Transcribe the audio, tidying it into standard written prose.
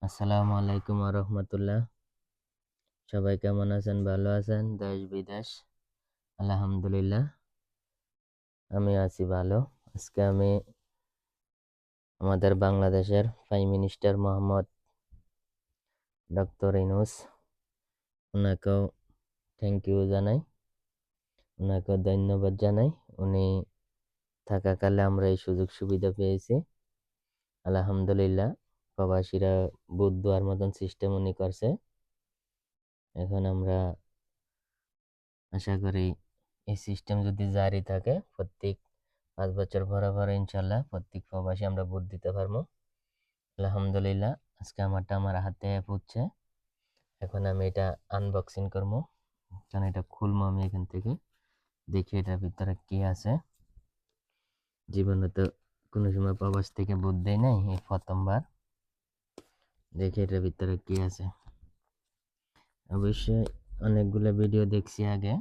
আসসালামু আলাইকুম রহমতুল্লাহ। সবাই কেমন আছেন? ভালো আছেন? দেশ বিদেশ আলহামদুলিল্লাহ আমি আছি ভালো। আজকে আমি আমাদের বাংলাদেশের prime minister Mohammad doctor Yunus, ওনাকেও থ্যাংক ইউ জানাই, ওনাকেও ধন্যবাদ জানাই। উনি থাকাকালে আমরা এই সুযোগ সুবিধা পেয়েছি আলহামদুলিল্লাহ। প্রবাসীরা বুথ দেওয়ার মতন সিস্টেম উনি করছে। এখন আমরা আশা করি এই সিস্টেম যদি জারি থাকে প্রত্যেক 5 বছর পরে পরে ইনশাল্লাহ প্রত্যেক প্রবাসী আমরা ভোট দিতে পারবো আলহামদুলিল্লাহ। আজকে আমার হাতে পড়ছে, এখন আমি এটা আনবক্সিং করবো, কারণ এটা খুলবো আমি এখান থেকে, দেখি এটার ভিতরে কি আছে। জীবনে তো কোনো সময় প্রবাস থেকে ভোট দেয় নাই, এই প্রথমবার। দেখি এটার ভিতরে কি আছে। অবশ্যই অনেকগুলো ভিডিও দেখছি আগে,